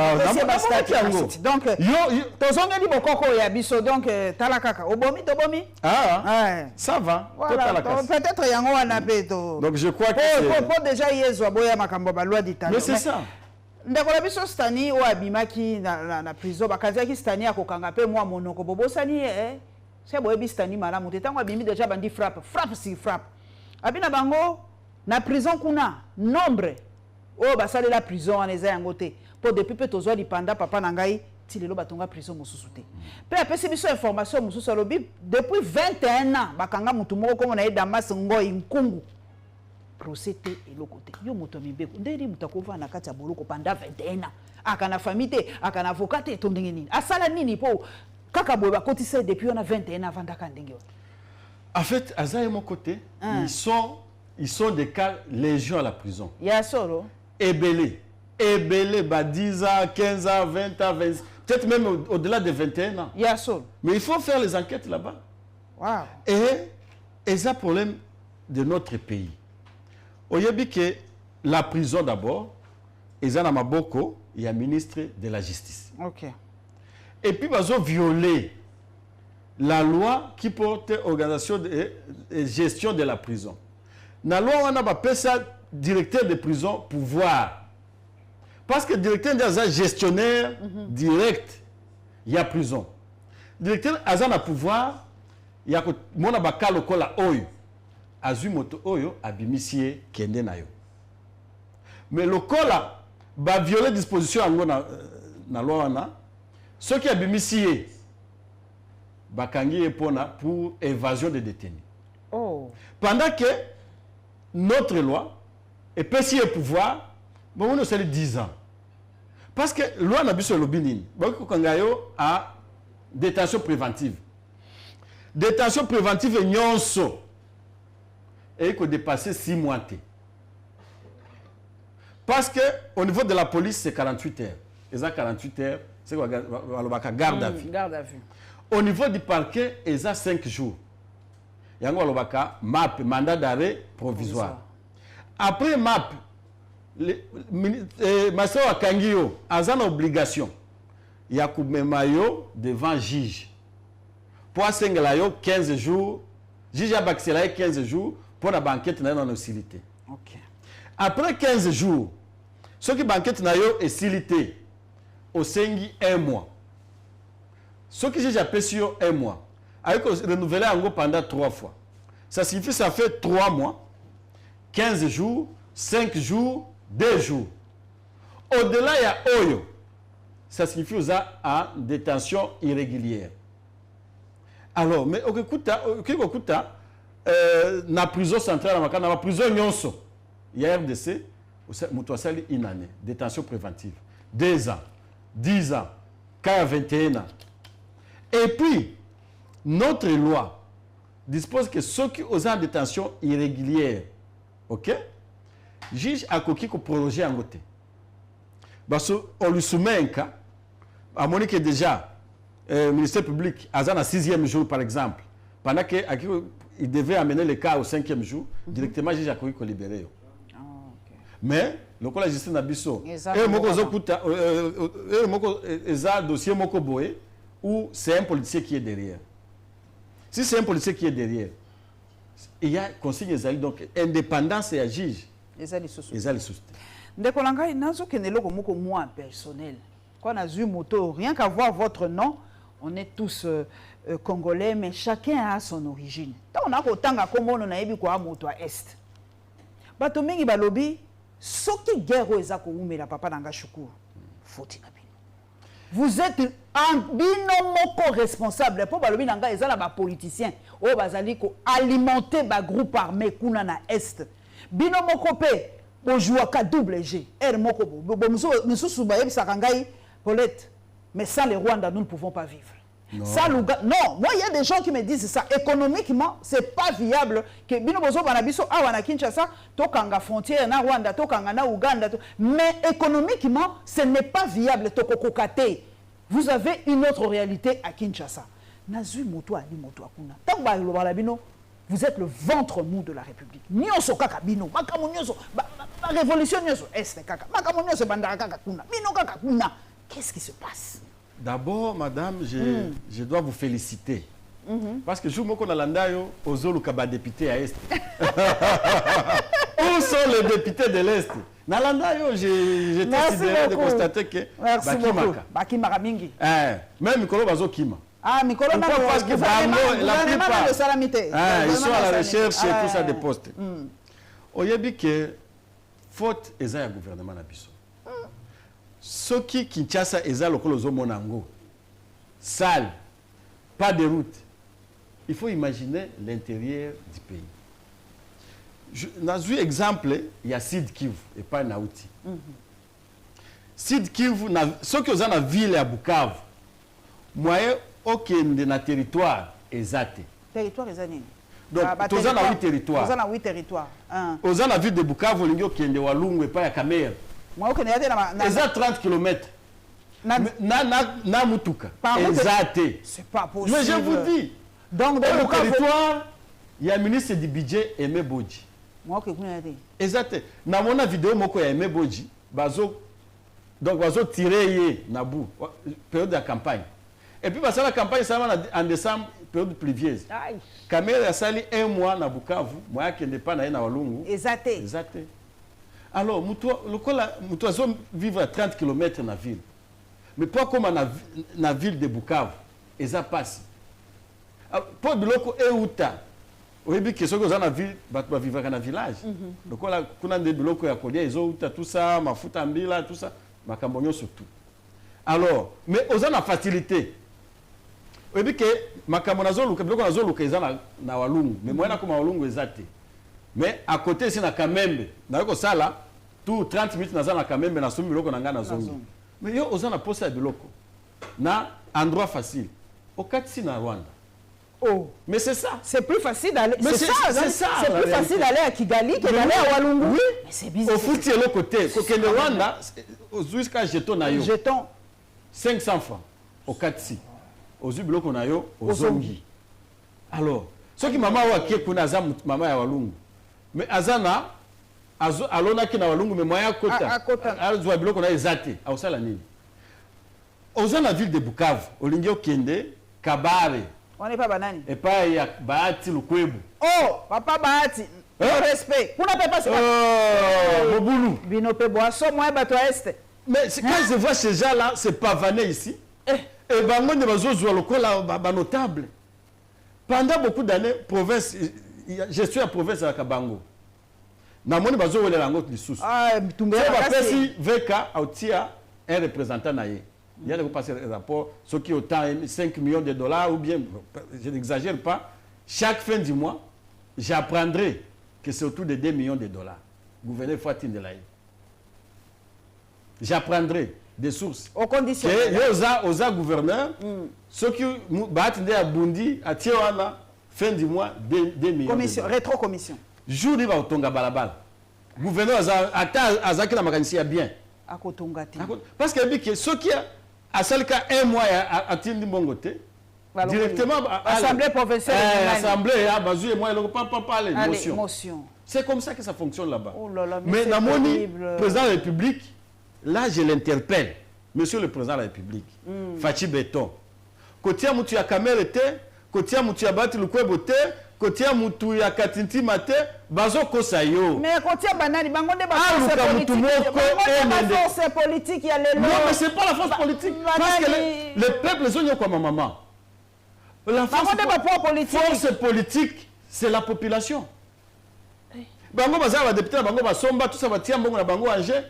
Donc yo tozonga li bokoko ya biso donc tala kaka obomi. Ah ça va. Voilà, peut-être yango wana peto. Donc je crois que pour déjà yezo boya makambo ba loi d'Italie. Mais c'est ça. Ndakola biso stani o abimaki na prison bakaziaki stani akokanga pe moi monoko bobosani c'est boyebi stani malamu te tango abimi déjà bandi frappe si frappe abina bango na prison kuna nombre o basale la prison aneza yango te po depuis pe tozwa lipanda papa na ngai ti lelo batonga prison mosusu te pe apesi biso information mosusu alobi depuis 21 ans bakanga mutu moko komo na Damas Ngoi Nkungu procès te eloko te yo moto mibeko ndeli mutakova na kati ya boloko panda 21 ans aka na famille te aka na avocat te to ndenge nini asala nini po kaka boye bakotisa depuis on a 21 ans avant d'aka ndenge. En fait azaye mon côté ils sont des cas légion à la prison. Ya solo ebele ba 10 ans 15 ans 20 ans 20 peut-être même au-delà de 21 ans. Ya solo. Mais il faut faire les enquêtes là-bas. Wow. Et ça problème de notre pays. Oyebi que la prison d'abord, Ezana Maboko, il y a ministre de la justice. Ok. Et puis ils ont violé la loi qui porte organisation et gestion de la prison. La loi, on a appelé ça directeur de prison pouvoir. Parce que directeur est un gestionnaire direct, il y a prison. Directeur a un pouvoir, il y a mon abakalo kola oyo, azumoto oyo abimisie kende na yo. Mais le kola va violer disposition na loi wana, ce qui abimisie bakangi epona pour évasion de détenus. Oh. Pendant que notre loi est pessie au pouvoir, bon, on a 10 ans. Parce que la loi n'a pas sur le binin. A détention préventive. Détention préventive est nyonso. Et il faut dépasser 6 mois. Parce que au niveau de la police, c'est 48 heures. Et ça, 48 heures, c'est quoi? Garde à vue. Garde à vue. Au niveau du parquet, il y a 5 jours. Il y a un MAP, mandat d'arrêt provisoire. Après MAP, Master Wakangio a une obligation. Il y a devant juge. Pour 15 jours, juge a accéléré 15 jours pour la banquette dans l'hostilité. Ok. Après 15 jours, ce qui banquette est silité au 1 mois. Ce qui j'ai appelé sur 1 mois, avec renouveler pendant 3 fois. Ça signifie que ça fait 3 mois, 15 jours, 5 jours, 2 jours. Au-delà, il y a Oyo. Ça signifie que en détention irrégulière. Alors, mais na prison centrale, dans la prison Nyonso, il y a RDC, une année, détention préventive. 2 ans, 10 ans, 21 ans. Et puis, notre loi dispose que ceux qui ont en détention irrégulière, ok, le juge a coquille pour prolonger en côté. Parce qu'on lui soumet un cas, à mon que déjà, le ministère public, à un 6e jour par exemple, pendant qu'il devait amener le cas au 5e jour, directement, le juge a coquille pour libérer. Mais, le cas de la justice n'a pas un dossier boé où c'est un policier qui est derrière. Si c'est un policier qui est derrière, il y a consigne donc indépendance et à juge. Les ali sous. Ndekolanga, nazo kenelo komoko moi personnel. Quand on a vu moto, rien qu'à voir votre nom, on est tous congolais, mais chacun a son origine. Tant on a autant à comme on a ébi quoi moto à est. Bato mingi balobi, soki guerre ezako umela papa nanga shukuru. Foti na bino. Vous êtes un binomoko responsable pour balobi nanga ezala ba politicien o bazali ko alimenter ba groupe armé kuna na est. Binomoko pe bojuaka double G. R moko bo misusu ba yebisaka ngai Paulette, mais sans les Rwandais nous ne pouvons pas vivre. Non. Ça, non, moi il y a des gens qui me disent ça. Économiquement, c'est pas viable que binobozo banabiso awana Kinshasa, tokanga frontière na Rwanda, tokanga na Uganda, mais économiquement, ce n'est pas viable tokokokate. Vous avez une autre réalité à Kinshasa. Nazui moto ali moto akuna. Tant ba lo balabino, vous êtes le ventre mou de la République. Nyonso kaka bino, makamo nyonso, ba révolution nyonso est kaka. Makamo nyonso bandara kaka kuna. Bino kaka kuna. Qu'est-ce qui se passe? D'abord, madame, je dois vous féliciter. Parce que je suis au Landayo, aux Zolukaba députés à Est. Où sont les députés de l'Est? Dans Landayo, j'étais sidéré de constater que. Merci beaucoup. Bakimaka mingi. Même Mikolo Bazo Kima. Ah, Mikolo Bazo parce que la plupart, ils sont à la recherche et tout ça des postes. On y a dit que faute est un gouvernement Nabiso. Ce qui Kinshasa est là, le Monango, sale, pas de route. Il faut imaginer l'intérieur du pays. Dans un exemple, il y a Sid Kivu et pas Naouti. Sid Kivu, ce que vous avez dans la ville à Bukavu, moi, aucun de notre territoire est zate. Territoire est zane. Donc, vous avez 8 territoires. Vous avez 8 territoires. Vous avez la ville de Bukavu, vous avez de Walungu et pas à Kamere. Ils ont 30 km. Na Mutuka. C'est pas possible. Mais je vous dis, donc dans le territoire, il y a un ministre du budget Aimé Bodji. Exact. Dans mon vidéo, il y a Aimé Bodji. Donc, il va tirer Nabou, période de la campagne. Et puis, la campagne, ça va en décembre, période pluvieuse. Aïe. Kamere a sali un mois na Bukavu, moi qui n'est pas na Walungu. Exact. Exact. Alors, mutu azo vivre à 30 km na ville. Mais pas comme na ville de Bukavu, et ça passe. Pour biloko euta. Oyebi que soki oza na ville, bato ba vivre na village. Donc là, kuna de biloko ya kolia ezouta tout ça, mafuta mbila tout ça, makambo nyonso tout. Alors, mais oza na facilité. Oyebi que makambo nazoluka biloko nazoluka eza na Walungu, mais moi na koma Walungu ezate. Mais à côté c'est na Kamembe. Na yoko sala tout 30 minutes naza na Kamembe na somi biloko na nga na zongi. Mais yo oza na posa biloko. Na endroit facile. Okati na Rwanda. Oh. Mais c'est ça. C'est plus facile d'aller. C'est ça. C'est plus facile d'aller à Kigali que d'aller à Walungu. Oui. Mais c'est bizarre. Au foot, l'autre côté. Quand le Rwanda, jusqu'à jeton na yo. Jeton. 500 francs. Au Katsi. Aux ublo qu'on a yo. Aux zongi. Alors, ce qui maman wa qui kuna azam maman ya Walungu. Mais azana, alona ki na Walungu mais moya kota. À kota. Azwa ublo qu'on a ezate. Au sala nini. Aux la ville de Bukavu. Olingio Kende, Kabare. On n'est pas banani. Et pas ya Bahati Lukwebu. Oh, papa Bahati. Respect. Pour ne pas passer. Oh, Moboulou. Binope boisson, moi, bateau est. Mais quand je vois ces gens-là, c'est pavané ici. Et bango ne bazo zwa lokola ba notable. Pendant beaucoup d'années, province, je suis à province à Kabango. Na moni bazo wele lango lisusu. Ah, tumbe ba pesi VK autia un représentant naie. Il y a des rapports, ceux qui ont 5 millions de dollars ou bien, je n'exagère pas, chaque fin du mois, j'apprendrai que c'est autour de 2 millions de dollars. Gouverneur Fatine de l'Aïe. J'apprendrai des sources. Aux conditions. Et aux gouverneurs, ceux qui battent à Bundi, à Tiwana, fin du mois, 2 millions commission, de dollars. rétro-commission. Jour de Tonga Balabal. Gouverneur a Zaki la Maganisi bien. À Kotongati. Parce que ceux qui a celle qui a un mois à Tindi Bongote, directement à l'Assemblée provinciale. L'Assemblée, à Bazou et moi, il ne pas parler l'émotion. C'est comme ça que ça fonctionne là-bas. Oh là là, mais Namoni, président de la République, là je l'interpelle. Monsieur le président de la République, Fachi Beton. Kotia Moutou ya Kamerete, Kotia Moutou ya Bati Lukwebote, Kotia Moutou ya Katinti Mate, Bazo Kosayo. Mais Kotia Banani, Bangonde force politique, il y a les lois. Non, mais ce n'est pas la force politique. Parce que le peuple, ils ont comme maman. La force politique, c'est la population. Bango Baza va député, Bango Basomba, tout ça va tirer Bango na Bango Angers.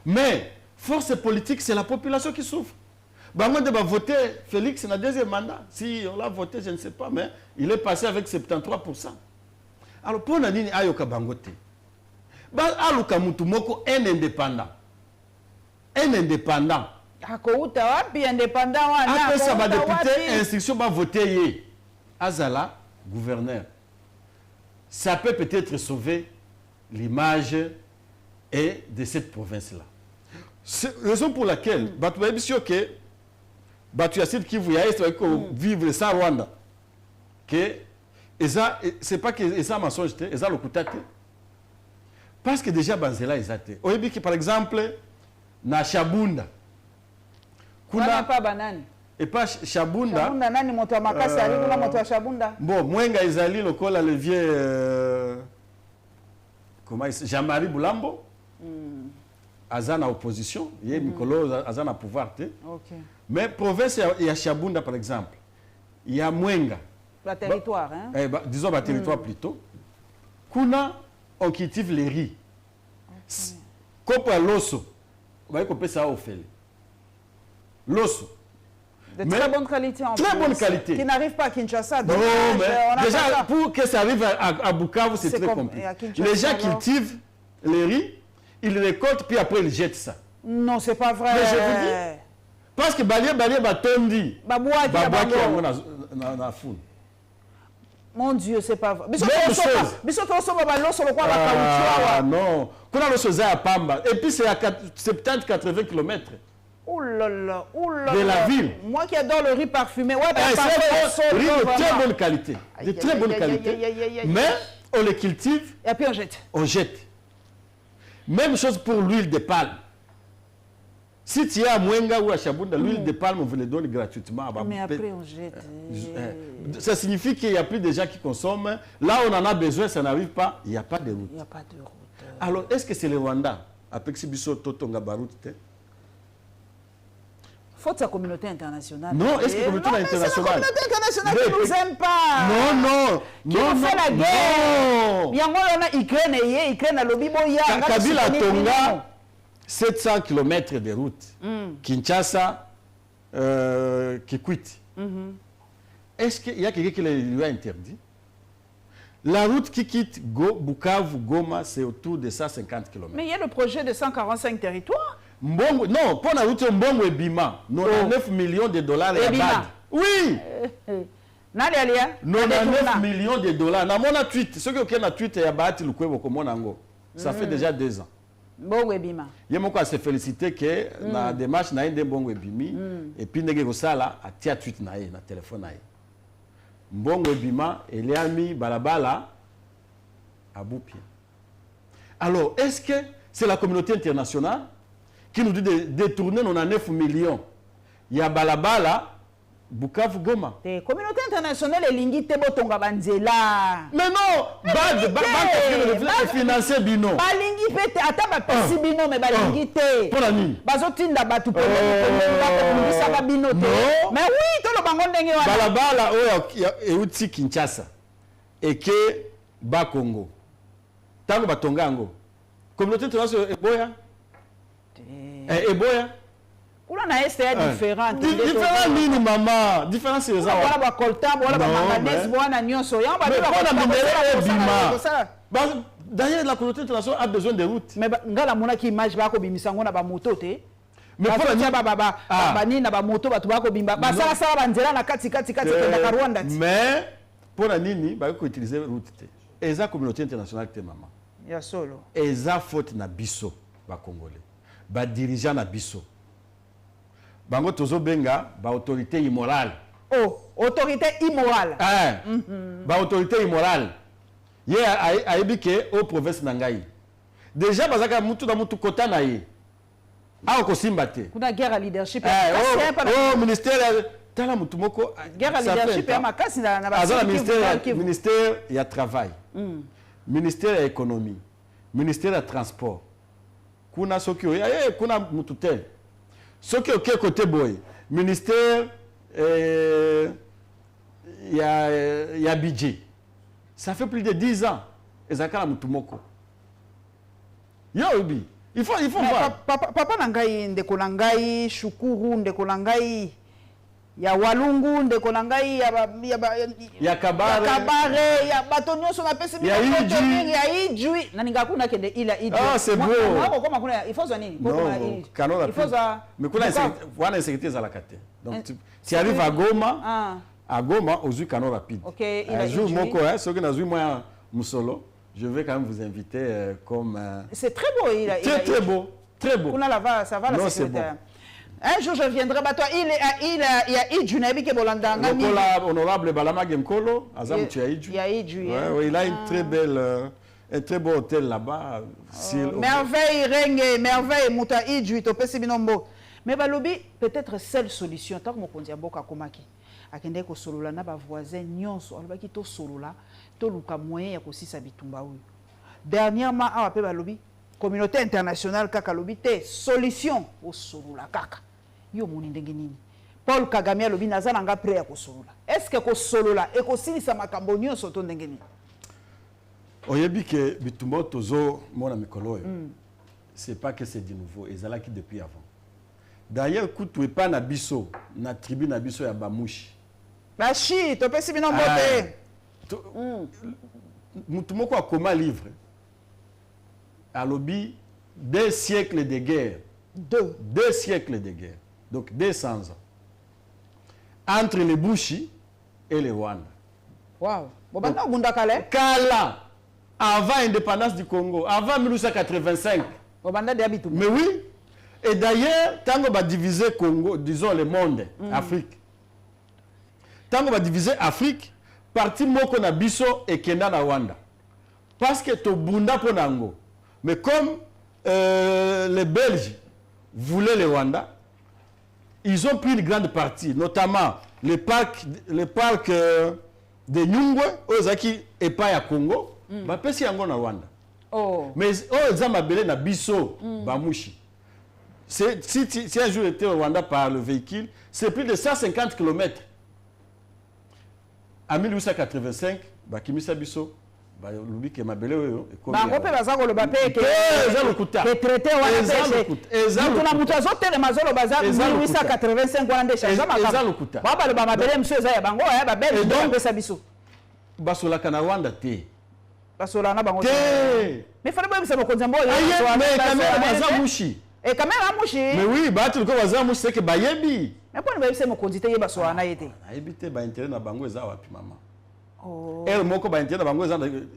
Mais force politique, c'est la population qui souffre. Bango va voter Félix dans le deuxième mandat. Si on l'a voté, je ne sais pas, mais il est passé avec 73%. Alors, pour Nadine Ayoka Bangote, Aluka Mutumoko est indépendant. Un indépendant. Indépendant. Après ça, va député, instruction va voter. Azala, gouverneur. Ça peut peut-être sauver l'image de cette province-là. C'est la raison pour laquelle, Batu Yassid qui vous vivre sans Rwanda, que c'est pas que ça mensonge, c'est ça le coup. Parce que déjà, Banzela est athée. Au début, par exemple, na Shabunda. Kuna pas banane. Et pas Shabunda. Shabunda nani moto wa makasi ali kuna moto wa Shabunda. Bon, mwenga ezali lokola le vieux comment Jean-Marie Boulambo. Azana opposition, yé Mikolo azana pouvoir te. OK. Mais province il y a Shabunda par exemple. Il y a Mwenga. La territoire hein. Disons le territoire plutôt. Kuna on cultive les riz. Kopa loso. On va couper ça au fait. L'osso. De très bonne qualité en très plus. Bonne qualité. Qui n'arrive pas à Kinshasa. Non, mais déjà, pour que ça arrive à Bukavu, c'est très compliqué. Les gens cultivent les riz, ils récoltent, puis après ils jettent ça. Non, c'est pas vrai. Mais je vous dis, parce que Balie Batondi, mon Dieu, c'est pas vrai. Ah non. Quand on a le à Pamba, et puis c'est à 70-80 km. Oh là là, de la ville. Moi qui adore le riz parfumé. Ouais, c'est riz de très bonne qualité. De très bonne qualité. Mais on les cultive. Et puis on jette. On jette. Même chose pour l'huile de palme. Si tu es à Mwenga ou à Chabunda, l'huile de palme, on vous le donne gratuitement. Mais après, on jette. Ça signifie qu'il n'y a plus de gens qui consomment. Là, on en a besoin, ça n'arrive pas. Il n'y a pas de route. Il n'y a pas de route. Alors, est-ce que c'est le Rwanda? Avec Sibiso Totonga Barout? Faute sa communauté internationale. Non, est-ce que la communauté internationale? C'est la communauté internationale qui ne nous aime pas. Non, non. Qui nous fait la guerre. Il y a Ukraine, Kabila Tonga, 700 km de route. Kinshasa, Kikwit. Est-ce qu'il y a quelqu'un qui lui a interdit? La route qui quitte Bukavu, Goma, c'est autour de 150 km. Mais il y a le projet de 145 territoires. Mbongo, non, pour la route Mbongo et Bima, 99 millions de dollars. Oui! 99 millions de dollars. Na mona tweet, ce que na tweet ya baati lukwebo ko monango. Ça fait déjà 2 ans. Mbongo et Bima. Yemoko a se féliciter que na démarche na inde Mbongo et Bimi et puis ndenge ko sala a tia tweet na ye na téléphone na ye. Mbongo et Bima eliami balabala à Boupia. Alors, est-ce que c'est la communauté internationale qui nous dit de détourner 99 millions? Il y a balabala Bukavu Goma. La communauté internationale est lingite botonga banzela. Mais non, banque financer bino. Balingi pete ata ba pesi bino me balingi te. Pour la nuit. Bazotinda batu pe ba bino te. Mais oui, to lo bango ndenge wana. Balabala oyo euti Kinshasa et que ba Congo. Tango batonga ngo. Communauté internationale eboya. Eboya. Kuna na este ya différent. Différent nini maman? Différent c'est ça. Voilà ba coltan, voilà ba manganèse, voilà nyonso. Ya ba ba minerai bima. D'ailleurs la communauté internationale a besoin de routes. Mais ngala mona ki image ba ko bimisa ngona ba moto te. Mais pour la ba nini na ba moto ba tu ba ko bimba. Ba sala sala ba nzela na kati kenda Rwanda. Mais pour la nini ba ko utiliser route te. Eza communauté internationale te maman. Ya solo. Eza faute na biso ba congolais. Ba dirigeant na biso. Bango tozo benga ba autorité immorale. Oh, autorité immorale. Ba autorité immorale. Ye aibike au province nangai. Déjà bazaka mutu na mutu kota na ye. A ko simbate. Kuna guerre à leadership. Oh ministère tala mutu moko guerre à leadership ya makasi na ba ministère ya travail. Ministère ya économie. Ministère ya transport. Kuna sokyo kuna mutu tel. Ce qui est côté boy, ministère, il y a budget. Ça fait plus de 10 ans. Et ça a mutumoko. Yobi, il faut voir. Papa nangai ndeko nangai shukuru ndeko nangai ya walungu ndeko nangai ya kabare ya batonyo so na pesi ya ijui na ninga kuna kende ila ijui. Ah c'est beau. Wako kama kuna il faut za nini? Il faut za mais kuna wana insécurité za la kate. Donc tu arrives à Goma. À Goma aux canaux rapides. OK, il a jour moko ce que nazu moi musolo, je vais quand même vous inviter comme c'est très beau très beau, très beau. Kuna la ça va la sécurité. Un jour je viendrai, bah toi il y a Idju Nabi qui bolanda ngami. Honorable Balama Gemkolo, Azam tu as Idju. Il y a Idju. Ouais, il a une très belle un très beau hôtel là-bas. Merveille renge, merveille muta Idju to pesi binombo. Mais balobi peut-être seule solution tant que mon kondia boka komaki. Akende ko solola na ba voisin nyonso, alobaki to solola, to luka moyen ya kosisa bitumba oyo. Dernièrement awa pe balobi communauté internationale kaka lobi te solution au solola kaka. Yo moni ndenge nini Paul Kagame alobi nazala nga prêt ya kosolola. Est-ce que kosolola e kosilisa makambo nyonso to ndenge nini? Oyebi ke bitumba tozo mona mikolo yo. C'est pas que c'est du nouveau, ezala ki depuis avant. D'ailleurs kutu e pa na biso na tribu na biso ya bamushi. Bashi to pesi bino mbote. Mutu moko akoma livre. Alobi 2 siècles de guerre. 2 siècles de guerre. Donc 200 ans. Entre les Bushi et les Rwanda. Wow. Bobanda bunda kale? Kala. Avant l'indépendance du Congo. Avant 1985. Bobanda de habitu. Mais oui. Et d'ailleurs, tango va diviser Congo, disons le monde, Afrique. Tango va diviser Afrique, parti moko na biso et kenda na Rwanda. Parce que to bunda ponango. Mais comme les Belges voulaient le Rwanda. Ils ont pris une grande partie, notamment le parc de Nyungwe, Ozaki et Paya Congo, bapesi yango na Rwanda. Oh. Mais ils ont mabelé na biso, Bamouchi. Si un jour était au Rwanda par le véhicule, c'est plus de 150 km. En 1885, Bakimisa Biso, Lubi ke mabele oyo bango pe bazako lo bape ke traité wana pe mutu azotele mazolo baza 1885 wana nde change makaba baba lo mabele monsieur eza ya bango ya babele donc pesa biso basola kana Rwanda te basola na bango te mais fallait pas bisa mokonza mboyo mais kamera baza mushi et kamera mushi mais oui batu ko baza mushi c'est que bayebi mais pour ne pas bisa mokonzi te yeba soana yete ayebi te ba intérêt na bango eza wapi mama. Elle moko ba intérêt na bango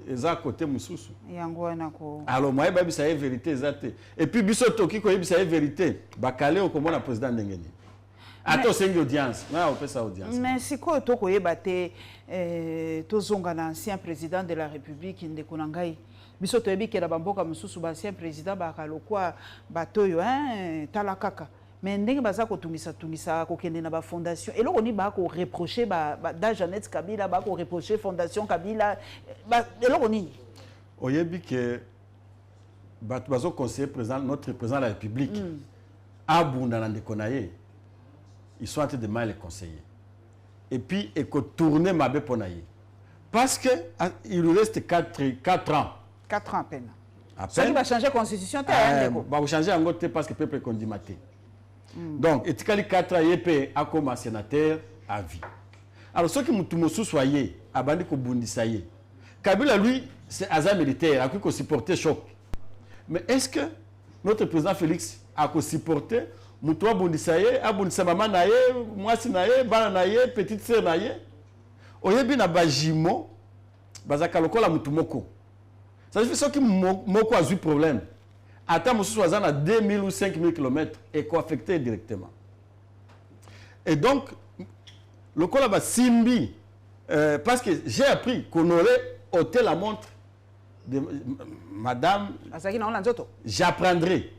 eza côté mususu yango wana ko alors moi ba bisa vérité ezate et puis biso toki ko yebisa vérité ba kale okomona président ndengeni ato sengi audience na opesa audience mais siko to ko yeba te tozonga na ancien président de la république ndeko na ngai biso to yebi ke na bamboka mususu ba ancien président ba kalokwa batoyo talakaka mais ndenge baza ko tungisa ko kende na ba fondation eloko ni ba ko reprocher ba da Jeannette Kabila ba ko reprocher fondation Kabila ba eloko ni oyebi ke bazo conseiller président notre président de la République abunda na ndeko na ye ils sont en train de mal les conseiller et puis et ko tourner mabe pona ye parce que il lui reste 4 ans à peine ça va changer la constitution va changer en côté parce que peuple est condimaté. Donc, etikali 4 ans yepé a comme sénateur à vie. Alors, ceux qui m'ont soyez, abandi ko bundisa ye. Kabila lui, c'est agent militaire, a pu supporter choc. Mais est-ce que notre président Félix a supporté Moutoua bundisa ye, a bundisa maman na ye, mwasi na ye, bana na ye, petite sœur na ye. Oyebi na bajimo, bazaka lokola mutu moko. Ça veut dire ceux qui moko a eu problème. Attends, monsieur Soazan à 2000 ou 5000 km et co-affecté directement. Et donc, le Kolaba Simbi, parce que j'ai appris qu'on aurait ôté la montre de madame. J'apprendrai.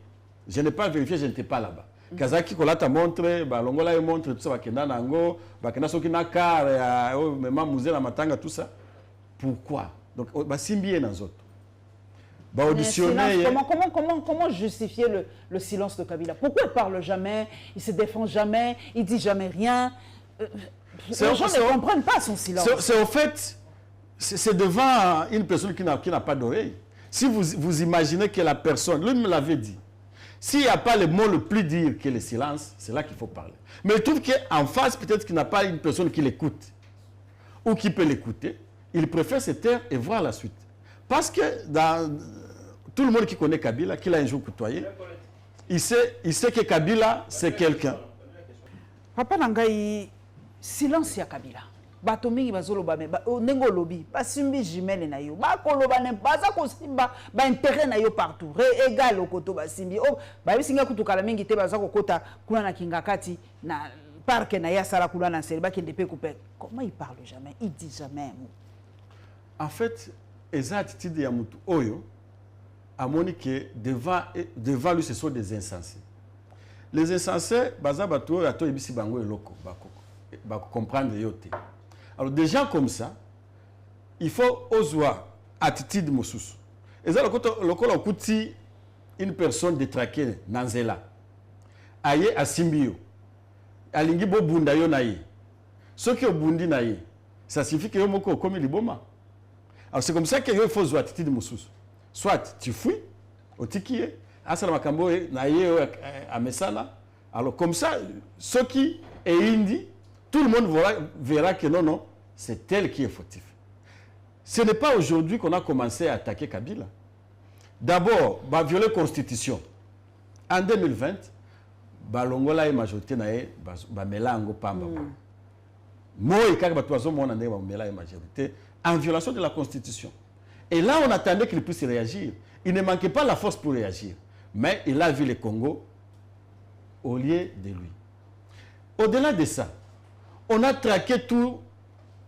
Je n'ai pas vérifié, je n'étais pas là-bas. Kazaki kolata montre, longola montre, tout ça, bakenda nango, bakenda soki na car, même musée la matanga, tout ça. Pourquoi? Donc, Simbi est dans autres. Comment justifier le silence de Kabila? Pourquoi il ne parle jamais, il ne se défend jamais, il ne dit jamais rien? Les gens ne comprennent pas son silence. C'est au fait, c'est devant une personne qui n'a pas d'oreille. Si vous imaginez que la personne, lui me l'avait dit, s'il n'y a pas le mot le plus dire que le silence, c'est là qu'il faut parler. Mais il trouve qu'en face, peut-être qu'il n'a pas une personne qui l'écoute ou qui peut l'écouter, il préfère se taire et voir la suite. Parce que dans tout le monde qui connaît Kabila, qui l'a un jour côtoyé, il sait que Kabila, c'est quelqu'un. Papa Nangaï, silence ya Kabila. Batomingi bazoloba me nengo lobi, basimbi jimele na yo. Ba koloba ne baza ko simba ba intérêt na yo partout. Égal au koto basimbi. Oh, ba bisinga kutukala mingi te baza ko kota kuna na kingakati na parc na ya sala kuna na selba kende pe couper. Comment il parle jamais? Il dit jamais un mot. En fait, les attitudes de Yamutu Oyo, à Monique, devant lui, ce sont des insensés. Les insensés, Bazabato, Ato Ibisi Bango et Loko, comprendre yote. Alors, des gens comme ça, il faut oser attitude Moussous. Et ça, le col okuti une personne détraquée, Nanzela. Aye a Simbio. Alingi bo bunda yo naye. Ce qui est bundi naye, ça signifie que yomoko comme liboma. Alors c'est comme ça qu'il faut jouer attitude Moussous. Soit tu fuis, au tikiye, asala makambo naye a mesala. Alors comme ça, ce qui est indi, tout le monde verra que non, c'est elle qui est fautif. Ce n'est pas aujourd'hui qu'on a commencé à attaquer Kabila. D'abord, violer la Constitution. En 2020, Longola est majorité Melango Pamba. Moi, majorité en violation de la Constitution. Et là, on attendait qu'il puisse réagir. Il ne manquait pas la force pour réagir. Mais il a vu le Congo au lieu de lui. Au-delà de ça, on a traqué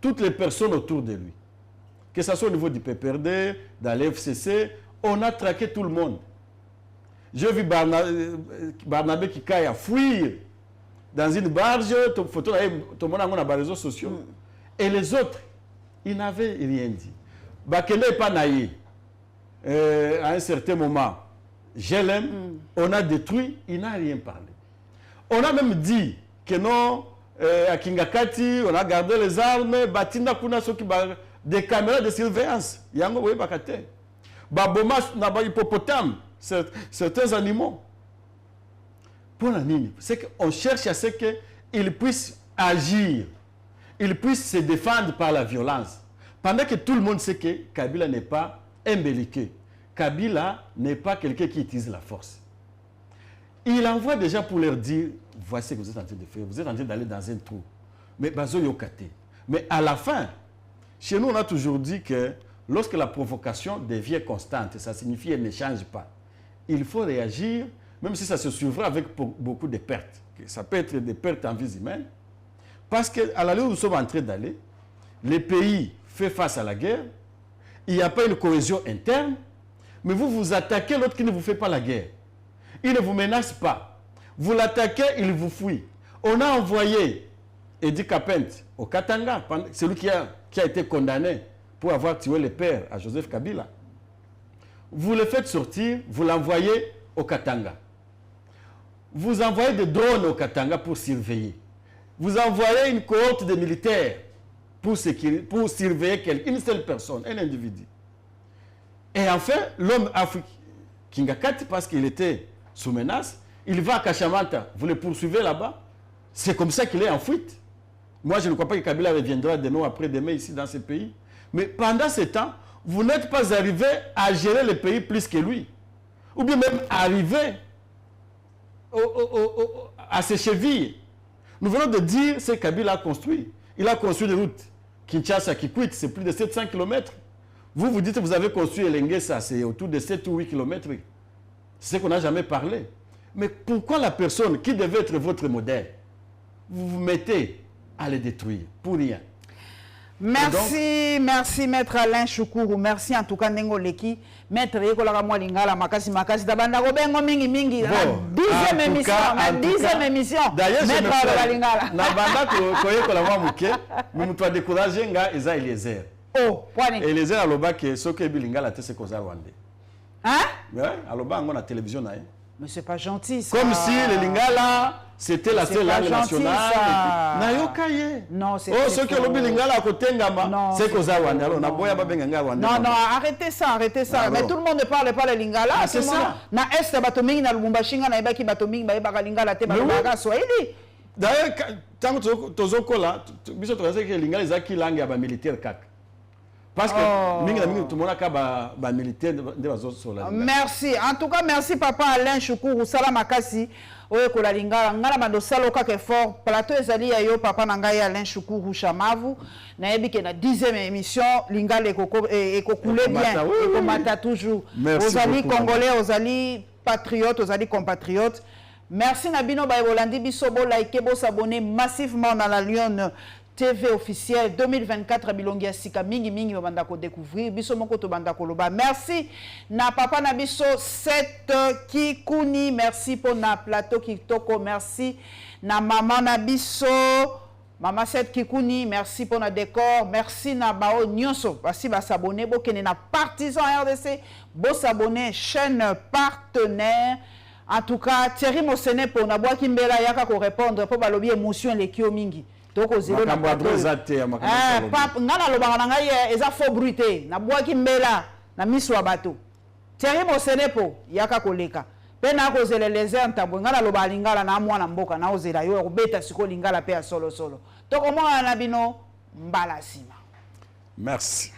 toutes les personnes autour de lui. Que ce soit au niveau du PPRD, dans l'FCC, on a traqué tout le monde. J'ai vu Barnabé qui caille à fuir dans une barge, photo tout le monde a les réseaux sociaux. Et les autres, ils n'avaient rien dit. Bakele n'est pas naïf. À un certain moment, je l'aime, on a détruit, il n'a rien parlé. On a même dit que non, à Kingakati, on a gardé les armes, Batinda Kuna des caméras de surveillance. Yango oui bakate. Baboma n'a pas hippopotame, certains animaux. Pour la ligne, c'est qu'on cherche à ce qu'ils puissent agir, ils puissent se défendre par la violence. Pendant que tout le monde sait que Kabila n'est pas un belliqueux. Kabila n'est pas quelqu'un qui utilise la force. Il envoie déjà pour leur dire, voici ce que vous êtes en train de faire, vous êtes en train d'aller dans un trou. Mais bazo yokate. Mais à la fin, chez nous on a toujours dit que lorsque la provocation devient constante, ça signifie qu'elle ne change pas. Il faut réagir, même si ça se suivra avec beaucoup de pertes. Ça peut être des pertes en vie humaine. Parce qu'à l'allure où nous sommes en train d'aller, les pays font face à la guerre, il n'y a pas une cohésion interne, mais vous vous attaquez l'autre qui ne vous fait pas la guerre. Il ne vous menace pas. Vous l'attaquez, il vous fuit. On a envoyé Edi Kapent au Katanga, celui qui a été condamné pour avoir tué le père à Joseph Kabila. Vous le faites sortir, vous l'envoyez au Katanga. Vous envoyez des drones au Katanga pour surveiller. Vous envoyez une cohorte de militaires pour surveiller une seule personne, un individu. Et enfin, l'homme africain, Kingakati, parce qu'il était sous menace, il va à Kachamanta. Vous le poursuivez là-bas. C'est comme ça qu'il est en fuite. Moi, je ne crois pas que Kabila reviendra demain ou après-demain ici dans ce pays. Mais pendant ce temps, vous n'êtes pas arrivé à gérer le pays plus que lui. Ou bien même arrivé à ses chevilles. Nous venons de dire ce que Kabila a construit. Il a construit des routes. Kinshasa-Kikwit, c'est plus de 700 km. Vous dites que vous avez construit Elengesa, c'est autour de 7 ou 8 km. C'est ce qu'on n'a jamais parlé. Mais pourquoi la personne qui devait être votre modèle, vous vous mettez à le détruire pour rien? Merci, donc, merci Maître Alain Choukuru. Merci en tout cas Nengo Leki. Maître Yekola Mwalingala Makasi Makasi Dabanda Robengo Mingi Mingi. La 10e émission. La 10e émission. D'ailleurs, Maître Mwalingala. Nabanda Koyekola Mwamuke. Mais nous décourager nga Eza Eliezer. Oh, point. Eliezer aloba ke soke bilingala te se koza Rwanda. Hein? Ouais, aloba on a télévision na. Mais c'est pas gentil ça. Comme si le lingala c'était la seule langue nationale. Non, c'est oh, ceux qui ont lingala à côté ngama, c'est koza Rwanda. Alors na boya ba benga Rwanda. Non, non, arrêtez ça, arrêtez ça. Alors, mais tout le monde ne parle pas le lingala. Ah, c'est ça. Na est batomingi na Lubumbashi na ibaki batomingi ba ibaka lingala te ba baga Swahili. D'ailleurs, tant que tozokola, biso toza que lingala ezaki langue ya ba militaire kaka. Parce que tout le monde a militaire de la zone solaire. Merci. En tout cas, merci papa Alain Choukuru. Salam Akasi. Oye kola lingala. Ngala mando salo kake fort. Plateau ezali ya yo papa nangai Alain Choukuru Chamavu. Na yebi ke na 10e émission lingala ekokoule bien. Ekomata toujours. Ozali Congolais, ozali patriote, ozali compatriote. Merci Nabino Baïbolandi Bisobo like bo s'abonner massivement dans la Lyon TV officielle 2024 Bilongia Sika mingi mingi banda ko découvrir biso moko to banda ko loba. Merci na papa na biso 7 Kikuni, merci pour na plateau Kitoko, merci na maman na biso Mama 7 Kikuni, merci pour na décor, merci na bao nyonso basi ba s'abonner bo kene na partisan RDC bo s'abonner chaîne partenaire. En tout cas Thierry Mosene pour na boa kimbela yaka ko répondre pour balobi émotion les kio mingi. Donc aux zéro na papa ngana lobanga na ngai eza faux bruité na boaki mbela na miswa bato Thierry Mosene po yaka koleka pe na ko zele les ntambo ngana loba lingala na mwana mboka na ozela yo ko beta siko lingala pe ya solo solo to ko mwana na bino mbala sima. Merci.